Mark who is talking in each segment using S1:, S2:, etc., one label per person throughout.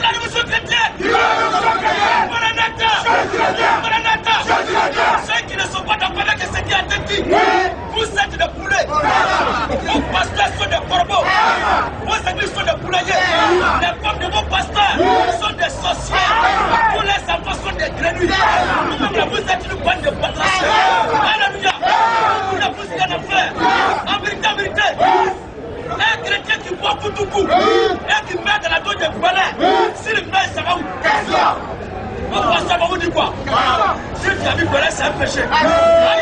S1: la révolution chrétienne. Maranatha. Ceux qui ne sont pas d'accord avec ce qui a été dit, vous êtes des poulets. Vos pasteurs sont des corbeaux. Vos églises sont des poulaillers. Les femmes de vos pasteurs sont des sorcières. Tous les enfants sont des grenouilles. Vous êtes une bande de batraciens. Alléluia. Vous ne vous rien à faire. En vérité, un chrétien qui boit pour tout coup et qui met dans la dose de balai, s'il meurt, ça va où? Mon pasteur va vous dire quoi? Si tu as vu balai, c'est un péché. Il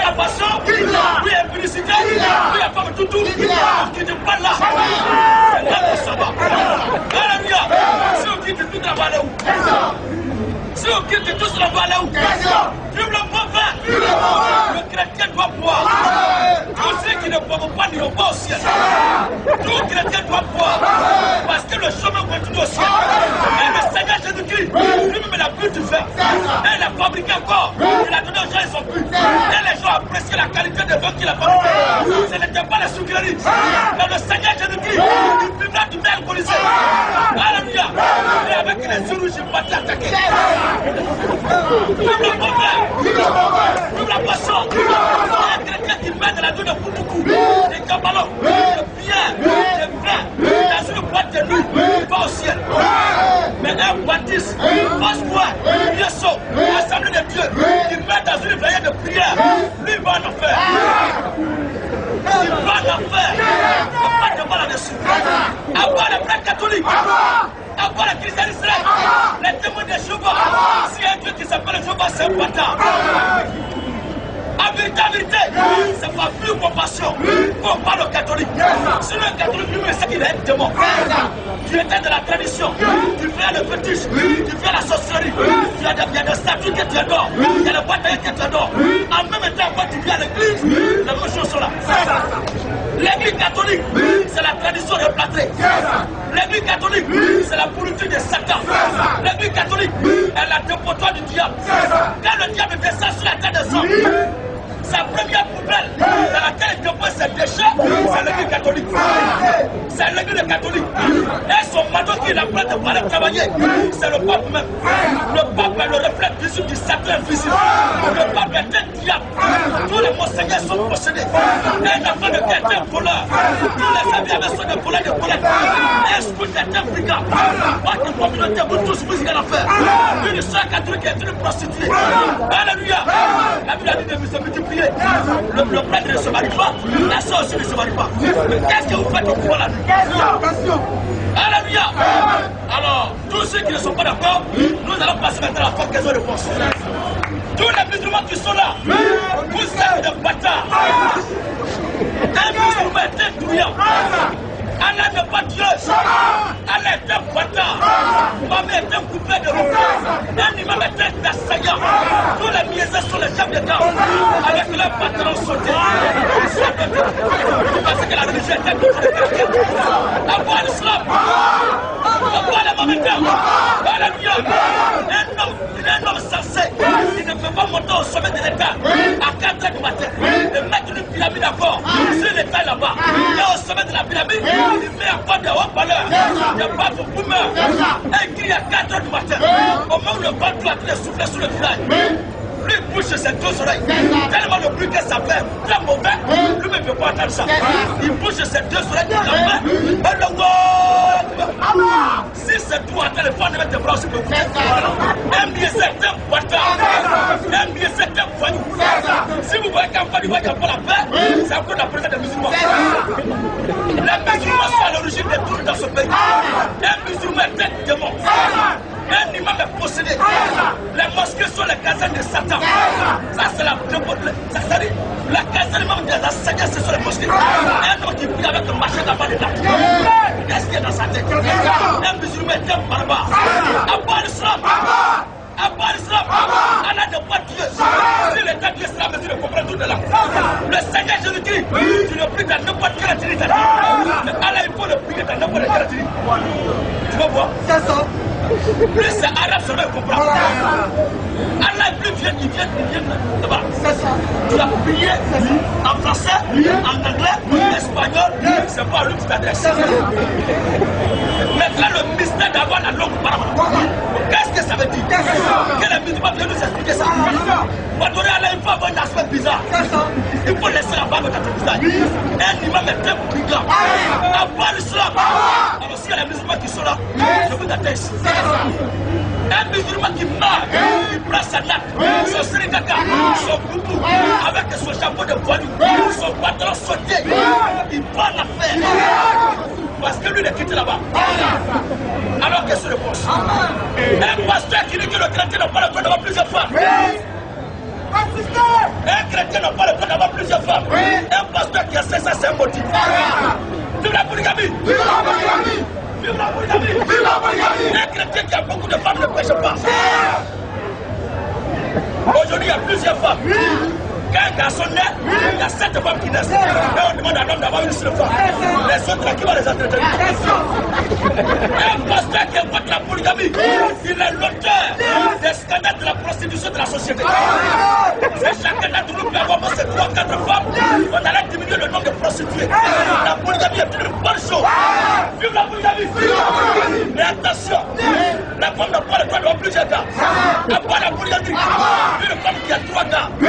S1: y a passion, oui, il y a impudicité, oui, il y a pas de tout. Tu ne parles là. C'est là que ça va. Alléluia. Si on quitte tout, on va aller où? Si on quitte tout, on va aller où? Vive le mauvais. Le chrétien doit boire. Tous ceux qui ne boivent pas n'iront pas au ciel. Tout chrétien doit boire. Parce que le chemin continue au ciel. Et le Seigneur Jésus-Christ, lui-même l'a bu du vin. Et il l'a fabriqué encore. Il a donné aux gens, ils sont plus. Et les gens apprécient la qualité de vin qu'il a fabriqué. Ce n'était pas la sucrerie. Mais le Seigneur Jésus-Christ, il vivra du vin alcoolisé. Alléluia. Et avec les yeux rouges, il va t'attaquer. Vive le mauvais. Vive la passion. Un chrétien qui met de la douille de Koumoukou, des cabalons, des bières, des vins, dans une boîte de nuit, pas au ciel. Mais un baptiste, Osbois, Yeso, l'Assemblée de Dieu, qui met dans une veillée de prière, lui va en enfer. Il va en enfer. Il va pas de mal là-dessus. À part les frères catholiques, à part les chrétiens d'Israël, les témoins de Jéhovah, s'il y a un Dieu qui s'appelle Jéhovah, c'est un bâtard. En vérité, c'est pas plus compassion qu'on parle aux catholiques. Si le catholique lui-même sait qu'il est un démon, tu étais de la tradition, tu fais le fétiche, tu fais la sorcellerie, il y a des statues que tu adores, il y a des boîtes que tu adores. En même temps, quand tu viens à l'église, les mêmes choses sont là. L'église catholique, c'est la tradition replâtrée. L'église catholique, c'est la politique de Satan. L'église catholique est la dépotoir du diable. Quand le diable descend sur la terre des hommes, sa première poubelle dans laquelle il dépose ses déchets, c'est l'église catholique. C'est l'église catholique. Et son manteau qui l'apprête pour aller travailler, c'est le pape même. Le pape est le reflet visible du Satan invisible. Le pape est un diable. Tous les monseigneurs sont possédés. Un enfant de Dieu est un voleur. Tous les amis sont des voleurs de voleurs. Un scout est un brigand. Votre communauté, vous tous, vous y allez faire. Une soeur catholique est une prostituée. Alléluia. La Bible a dit de se multiplier. Le prêtre ne se marie pas, la soeur aussi ne se marie pas. Mais qu'est-ce que vous faites au courant la nuit? Alléluia. Alors, tous ceux qui ne sont pas d'accord, nous allons passer maintenant à la question de réponse. Tous les musulmans qui sont là, vous êtes des bâtards. Un musulman est un douillant. Allah n'est pas Dieu. Allah est un bâtard. Maman est un coupé de route. Un imam est un assaillant. Tous les miésins sont les chefs d'État. Avec leurs pantalons sautés. Parce que la religion est un peu de caractère. Avoir l'islam. Avoir la mamadère. Alléluia. Un homme sensé. Il ne peut pas monter au sommet de l'État à 4 h du matin. Et mettre une pyramide à bord. Si l'État est là-bas. Et au sommet de la pyramide, il met à quoi de haut-valeur. Il n'y a pas pour boomer. Et il crie à 4 h du matin. Au moment où le vent doit être soufflé sur le village. Lui, il bouge ses deux oreilles. Tellement le bruit que ça fait très mauvais. Lui-même ne peut pas entendre ça. Il bouge ses deux oreilles. Si c'est tout en téléphone, il met tes bras aussi pour écouter. Un billet, c'est un bâtard. Un billet, c'est un voyou. Si vous voyez qu'un voyou va pas la paix, c'est encore la présence des musulmans. Les musulmans sont à l'origine des troubles dans ce pays. Un musulman est un démon. Un imam est possédé. Les mosquées sont les casernes de Satan. Ça, c'est la caserne même des enseignants, ce sont les mosquées. Un homme qui prie avec un machin d'abord de date. Qu'est-ce qu'il y a dans sa tête? Un musulman est un barbare. Abba l'islam. Abba l'islam. Allah n'est pas Dieu. Si l'État de l'islam, tu ne comprends tout de là. Le Seigneur Jésus-Christ, tu le pries dans n'importe quelle attitude. Mais Allah, il faut le prier dans n'importe quelle attitude. Tu vas voir? C'est ça. Plus c'est arabe, ça va comprendre. Allah est plus vieux, il vient là-bas. C'est ça. Tu as prié en français, en anglais, en espagnol. espagnol, c'est pas à lui que tu t'adresses. Maintenant, le mystère d'avoir la langue parole. Qu'est-ce que ça veut dire? Que les musulmans viennent nous expliquer ça. On va donner à l'air, il faut avoir un aspect bizarre. Il faut laisser la barbe dans ton visage. Un imam est très brigand. Avoir l'islam. Alors s'il y a les musulmans qui sont là, je vous atteste. Un musulman qui meurt, il prend sa nappe, son sirikaka, son boubou, avec son chapeau de voyou, son pantalon sauté, il prend l'affaire. Parce que lui, il est quitté là-bas. Alors qu'est-ce que le pense? Un pasteur qui dit que le chrétien n'a pas le droit d'avoir plusieurs femmes. Un chrétien n'a pas le droit d'avoir plusieurs femmes. Un pasteur qui a fait ça, c'est un motif. Vive la polygamie! Vive la polygamie! Vive la polygamie! Vive la polygamie! Un chrétien qui a beaucoup de femmes ne pêche pas. Aujourd'hui, il y a plusieurs femmes. Quand un garçon naît, il y a 7 femmes qui naissent. Et on demande à l'homme d'avoir une seule femme. Les autres, là, qui vont les entretenir? Un pasteur qui est contre la polygamie, il est l'auteur des scandales de la prostitution de la société. Si chacun d'entre nous peut avoir 3 ou 4 femmes, on allait diminuer le nombre de prostituées. La polygamie est une bonne chose. Vive la polygamie! Mais attention, la femme n'a pas le droit d'avoir plusieurs gars. À part la polygamie, une femme qui a 3 gars, 2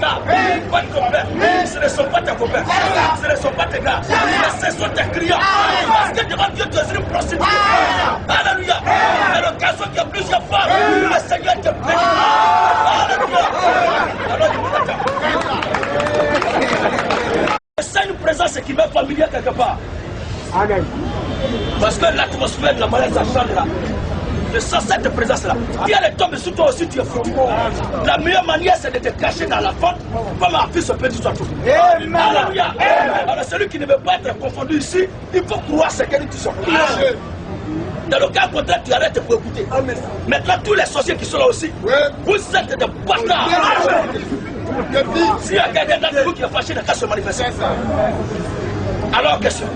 S1: gars, pas de copains, ce ne sont pas tes copains, ce ne sont pas tes gars, mais ce sont tes clients. Parce que devant Dieu, tu es une prostituée. Alléluia. C'est l'occasion qu'il y a plusieurs femmes. Le Seigneur te bénit. Alléluia. Alors, c'est une présence qui m'est familière quelque part. Amen. Parce que l'atmosphère de la maladie, ça change là. Je sens cette présence-là. Si elle tombe sur toi aussi, tu es foutu. La meilleure manière, c'est de te cacher dans la fente, comme un fils se peut sur tout. Alléluia. Alors, celui qui ne veut pas être confondu ici, il faut croire ce qu'elle dit. Dans le cas contraire, tu arrêtes pour écouter. Maintenant, tous les sorciers qui sont là aussi, vous êtes des bâtards. S'il y a quelqu'un d'entre vous qui est fâché, il n'a qu'à se manifester. Alors, question.